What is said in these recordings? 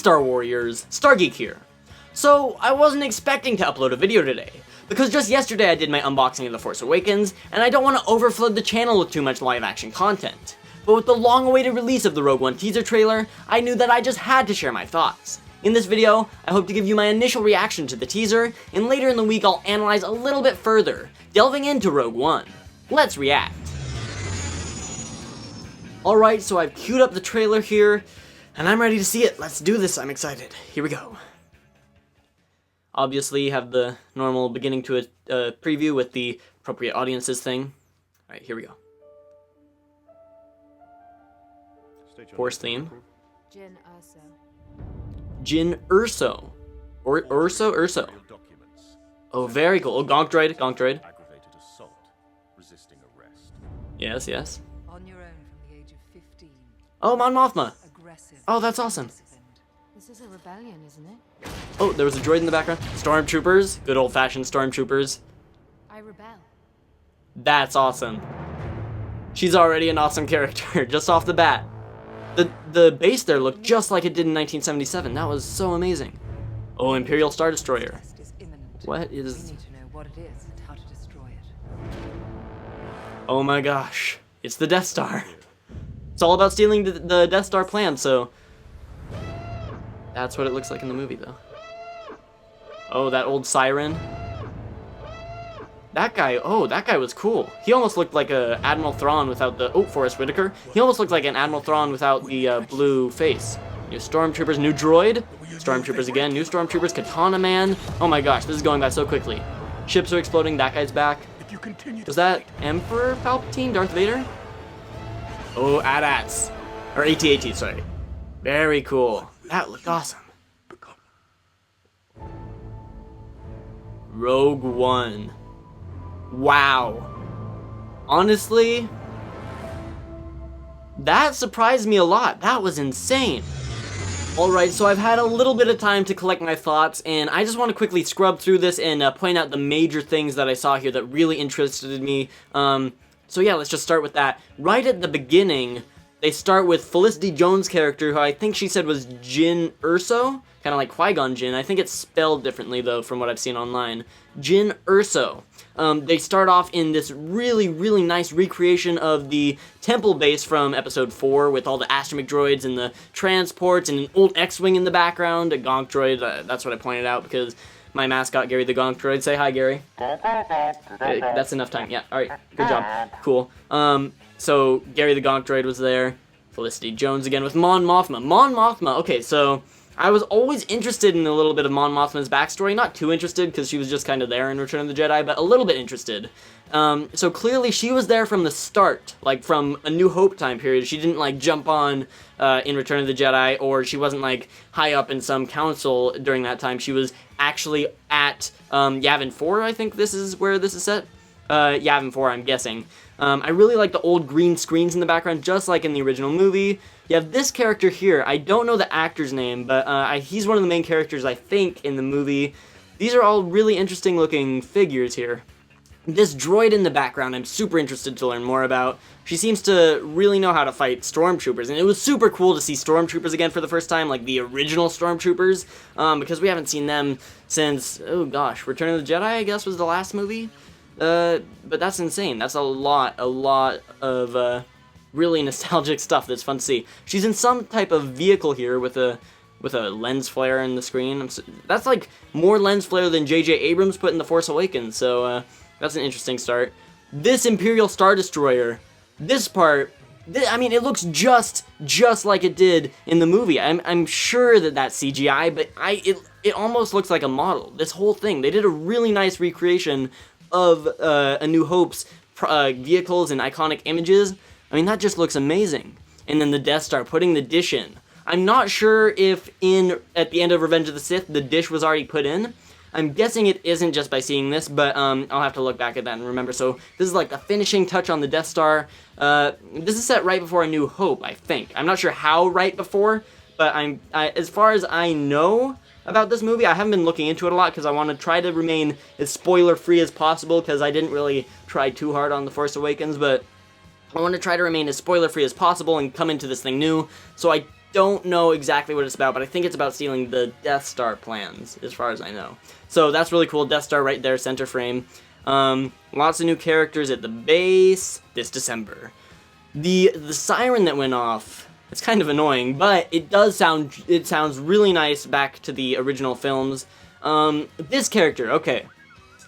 Star Warriors, Geek here. So, I wasn't expecting to upload a video today, because just yesterday I did my unboxing of The Force Awakens, and I don't want to overflood the channel with too much live action content. But with the long-awaited release of the Rogue One teaser trailer, I knew that I just had to share my thoughts. In this video, I hope to give you my initial reaction to the teaser, and later in the week I'll analyze a little bit further, delving into Rogue One. Let's react. Alright, so I've queued up the trailer here, and I'm ready to see it. Let's do this, I'm excited. Here we go. Obviously, you have the normal beginning to a preview with the appropriate audiences thing. Alright, here we go. Force theme. Jyn Erso. Urso. Oh, very cool. Oh, Gonk droid. Yes. On your own from the age of 15. Oh, Mon Mothma. Aggressive. Oh, that's awesome. This is a rebellion, isn't it? Oh, there was a droid in the background. Stormtroopers. Good old-fashioned Stormtroopers. I rebel. That's awesome. She's already an awesome character, just off the bat. The base there looked just like it did in 1977. That was so amazing. Oh, Imperial Star Destroyer. Test is imminent. What We is... need to know what it is and how to destroy it. Oh my gosh. It's the Death Star. It's all about stealing the Death Star plan, so... That's what it looks like in the movie, though. Oh, that old siren. That guy was cool. He almost looked like a Admiral Thrawn without the... Oh, Forrest Whitaker. He almost looked like an Admiral Thrawn without the blue face. New Stormtroopers, new droid. Stormtroopers again, new Stormtroopers, Katana Man. Oh my gosh, this is going by so quickly. Ships are exploding, that guy's back. Was that Emperor Palpatine, Darth Vader? Oh, AT-ATs. Or AT-AT, sorry. Very cool. That looked awesome. Rogue One. Wow. Honestly, that surprised me a lot. That was insane. Alright, so I've had a little bit of time to collect my thoughts, and I just want to quickly scrub through this and point out the major things that I saw here that really interested me. So yeah, let's just start with that. Right at the beginning, they start with Felicity Jones' character, who I think she said was Jyn Erso, kind of like Qui-Gon Jinn. I think it's spelled differently, though, from what I've seen online. Jyn Erso. They start off in this really nice recreation of the temple base from Episode 4 with all the astromech droids and the transports and an old X-Wing in the background, a Gonk droid. That's what I pointed out because my mascot, Gary the Gonk droid. Say hi, Gary. Okay, that's enough time. Yeah, alright. Good job. Cool. So, Gary the Gonk droid was there. Felicity Jones again with Mon Mothma. Mon Mothma, okay, so... I was always interested in a little bit of Mon Mothma's backstory. Not too interested, because she was just kind of there in Return of the Jedi, but a little bit interested. So clearly she was there from the start, like from A New Hope time period. She didn't like jump on in Return of the Jedi, or she wasn't like high up in some council during that time. She was actually at Yavin 4, I think this is where this is set. Yavin 4, I'm guessing. I really like the old green screens in the background, just like in the original movie. You have this character here. I don't know the actor's name, but he's one of the main characters, I think, in the movie. These are all really interesting looking figures here. This droid in the background, I'm super interested to learn more about. She seems to really know how to fight Stormtroopers, and it was super cool to see Stormtroopers again for the first time, like the original Stormtroopers, because we haven't seen them since, oh gosh, Return of the Jedi, I guess, was the last movie? But that's insane. That's a lot of, really nostalgic stuff that's fun to see. She's in some type of vehicle here with a lens flare in the screen. That's like more lens flare than J.J. Abrams put in The Force Awakens, so that's an interesting start. This Imperial Star Destroyer, this part, I mean, it looks just like it did in the movie. I'm sure that that's CGI, but it almost looks like a model. This whole thing, they did a really nice recreation of A New Hope's vehicles and iconic images. I mean, that just looks amazing. And then the Death Star, putting the dish in. I'm not sure if at the end of Revenge of the Sith, the dish was already put in. I'm guessing it isn't just by seeing this, but I'll have to look back at that and remember. So this is like the finishing touch on the Death Star. This is set right before A New Hope, I think. I'm not sure how right before, but as far as I know about this movie, I haven't been looking into it a lot because I want to try to remain as spoiler-free as possible because I didn't really try too hard on The Force Awakens, but I want to try to remain as spoiler-free as possible and come into this thing new, so I don't know exactly what it's about, but I think it's about stealing the Death Star plans, as far as I know. So that's really cool. Death Star right there, center frame. Lots of new characters at the base this December. The siren that went off, it's kind of annoying, but it sounds really nice back to the original films. This character, okay.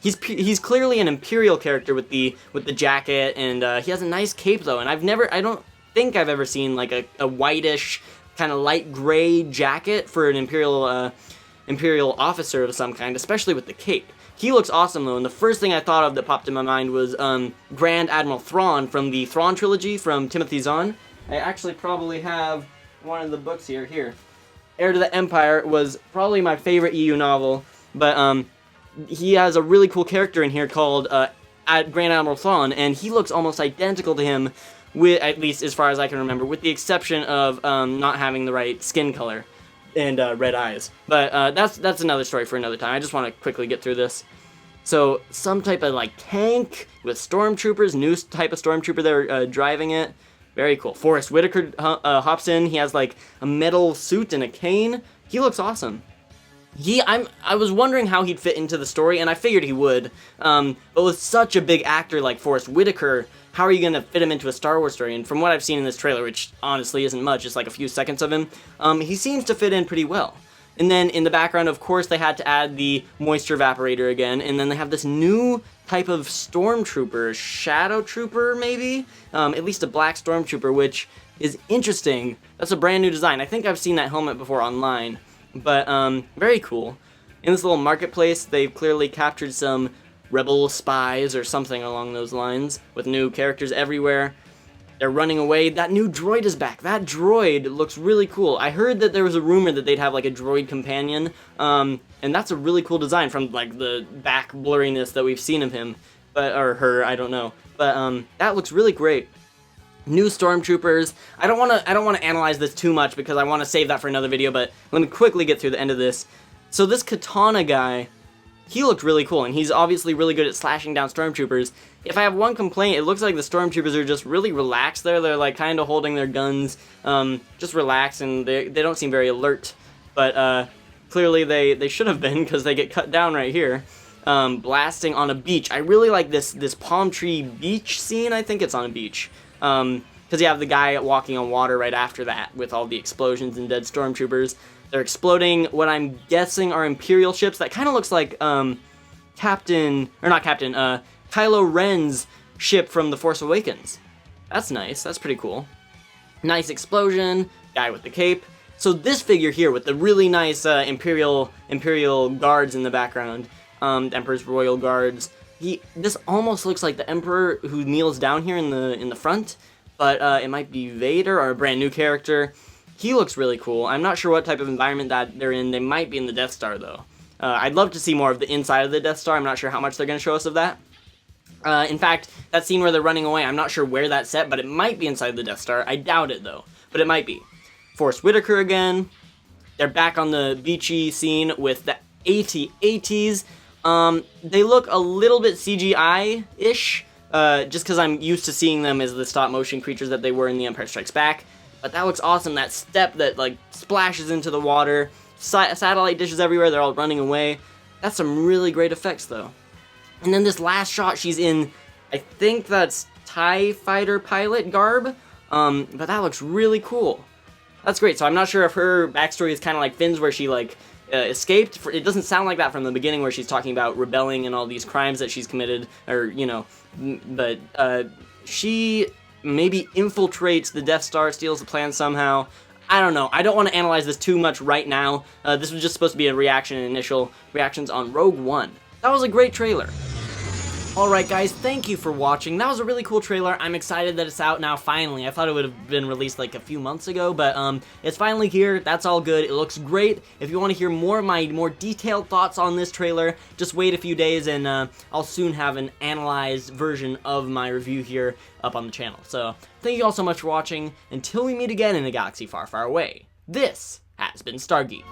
He's clearly an Imperial character with the jacket, and he has a nice cape though, and I don't think I've ever seen like a whitish kind of light gray jacket for an Imperial officer of some kind, especially with the cape. He looks awesome though, and the first thing I thought of that popped in my mind was Grand Admiral Thrawn from the Thrawn trilogy from Timothy Zahn. I actually probably have one of the books here. Heir to the Empire was probably my favorite EU novel, but he has a really cool character in here called Grand Admiral Thrawn, and he looks almost identical to him, at least as far as I can remember, with the exception of not having the right skin color and red eyes. But that's another story for another time. I just want to quickly get through this. So some type of like tank with stormtroopers, new type of stormtrooper there driving it. Very cool. Forrest Whitaker hops in. He has like a metal suit and a cane. He looks awesome. I was wondering how he'd fit into the story, and I figured he would. But with such a big actor like Forrest Whitaker, how are you going to fit him into a Star Wars story? And from what I've seen in this trailer, which honestly isn't much, it's like a few seconds of him, he seems to fit in pretty well. And then in the background, of course, they had to add the moisture evaporator again, and then they have this new type of stormtrooper, shadow trooper maybe? At least a black stormtrooper, which is interesting. That's a brand new design. I think I've seen that helmet before online, but very cool. In this little marketplace, they've clearly captured some rebel spies or something along those lines, with new characters everywhere. They're running away. That new droid is back. That droid looks really cool. I heard that there was a rumor that they'd have like a droid companion, and that's a really cool design from like the back blurriness that we've seen of him, or her, I don't know. But that looks really great. New stormtroopers. I don't want to analyze this too much because I want to save that for another video, but let me quickly get through the end of this. So this Katana guy, he looked really cool, and he's obviously really good at slashing down stormtroopers. If I have one complaint, it looks like the stormtroopers are just really relaxed there. They're like kind of holding their guns, just relaxed, and they don't seem very alert. But clearly they should have been, because they get cut down right here. Blasting on a beach. I really like this palm tree beach scene. I think it's on a beach. Because you have the guy walking on water right after that with all the explosions and dead stormtroopers. They're exploding what I'm guessing are Imperial ships. That kind of looks like Kylo Ren's ship from The Force Awakens. That's nice. That's pretty cool. Nice explosion. Guy with the cape. So this figure here with the really nice Imperial guards in the background, Emperor's Royal Guards. This almost looks like the Emperor who kneels down here in the front, but it might be Vader or a brand new character. He looks really cool. I'm not sure what type of environment that they're in. They might be in the Death Star, though. I'd love to see more of the inside of the Death Star. I'm not sure how much they're going to show us of that. In fact, that scene where they're running away, I'm not sure where that's set, but it might be inside the Death Star. I doubt it, though, but it might be. Forrest Whitaker again. They're back on the beachy scene with the AT-ATs. They look a little bit CGI-ish, just because I'm used to seeing them as the stop-motion creatures that they were in The Empire Strikes Back. But that looks awesome. That step that like splashes into the water, satellite dishes everywhere, they're all running away. That's some really great effects, though. And then this last shot, she's in, I think that's TIE fighter pilot garb, but that looks really cool. That's great. So I'm not sure if her backstory is kind of like Finn's, where she like escaped. It doesn't sound like that from the beginning, where she's talking about rebelling and all these crimes that she's committed, or you know, but she maybe infiltrates the Death Star, steals the plan somehow. I don't know. I don't want to analyze this too much right now. This was just supposed to be a reaction, initial reactions on Rogue One. That was a great trailer. Alright guys, thank you for watching. That was a really cool trailer. I'm excited that it's out now finally. I thought it would have been released like a few months ago, but it's finally here. That's all good. It looks great. If you want to hear more of my more detailed thoughts on this trailer, just wait a few days and I'll soon have an analyzed version of my review here up on the channel. So, thank you all so much for watching. Until we meet again in a galaxy far, far away, this has been Star Geek.